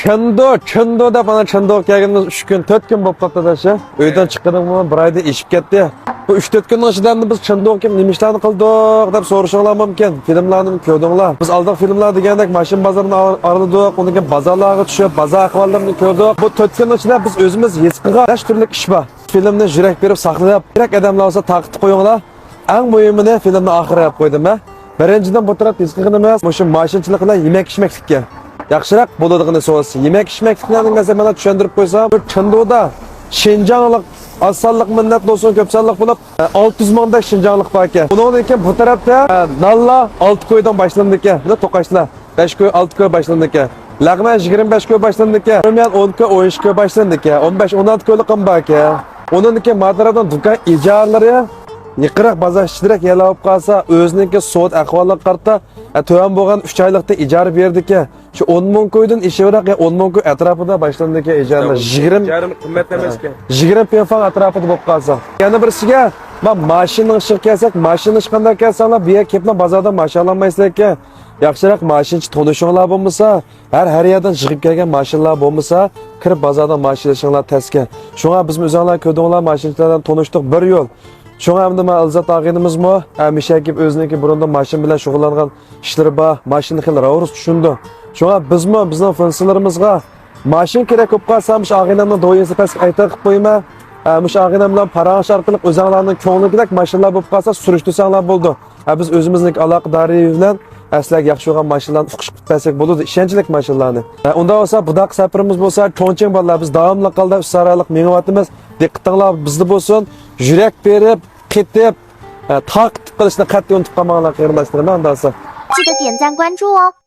Çındı da bana çındı gelgimiz 3 gün 4 gün bo'lib qoldi daşı. Uydan chiqqanimda bir oyda ishib ketdi. Bu 3-4 günün ichida biz çındı kim nima ishlarni qildik deb so'rashinglar mumkin. Filmlarni ko'rdinglar. Biz oldin filmlar degandek mashin bozorini araladik, undan keyin bozorlarga tushib, bozor ahvollarini ko'rdik. Bu 4 kun ichida biz o'zimiz his qilgan besh turli ish bor. Filmni yurak berib saqlab, kerak odamlar olsa taqib qo'yinglar. Eng muhimini filmni oxiriga qo'ydim. Birinchidan bu taraf his qilganimiz shu mashinchilik bilan yemak-ichmaklikka. Yaxshiroq bo'ladigan so'z. Yemak-ichmakliklarni mesela tushuntirib qo'ysam, bu Chındıda Şinjanlik asonlik millat bo'lsin, ko'p sonliq bo'lib 600 mingda Şinjanlik bor ekan. Bundan keyin bu tarafda Nalla 6 ko'ydan boshlandi ekan. Bu To'qashlar 5 ko'y 6 ko'y boshlandi ekan. Lag'man 25 ko'y boshlandi ekan. Ro'miyan 10 ko'y 13 ko'y boshlandi ekan. 15-16 ko'ylik ham bor ekan. Ondan keyin Madaradan do'kon ijaralari yiqiraq bozorchilar yala olib qolsa, o'ziniki sud ahvolga qarta to'van bo'lgan 3 oylikda ijara berdi ekan. Şu 10 ming ko'ydan ishivroq 10 ming ko'y atrofida boshlandi ekan ijaralar. 20 qimmat emas ekan. 20 pefan atrofida bo'lib qolsa. Yana birisiga men mashina ishga kelsak, mashina ishqanda kelsanglar, bu yer kelib bozordan mashina olmaysiz ekan. Yaxshiroq mashinchi tanishinglar bo'lmasa, har yerdan chiqib kelgan mashinalar bo'lmasa, kirib bozordan mashina ishinglar taskan. Shunga biz o'zinglar ko'rdinglar, mashinchilardan tanishdik bir yo'l. Şuna hamda men Ilzat og'inimizmi, mishakib o'ziniki burunda mashin bilan shug'ullangan ishlari bor, mashinni xil ravus tushundi. Shunga bizmi, bizning funksiyalarimizga mashin kerak bo'lib qolsa, mush og'inimni doyisi past aytib qo'yma. Mush og'inam bilan parangiz orqali o'zinglarning ko'ngilidek mashinalar bo'lib qolsa, surishtirsanglar bo'ldi. Biz o'zimizning aloqadori bilan aslak yaxshi bo'lgan mashinalarni o'qishib bitsak bo'ladi, ishonchlik mashinalarni. Unda bo'lsa, budaq safarimiz bo'lsa, cho'nching bolalar biz davomli qalda usaralik mengivatimiz, diqqatinglar bizda bo'lsin, yurak berib ketib, taqib qilishni qat'iy unutib qolmanglar qarindoshlar. Men undasa. 记得点赞关注哦。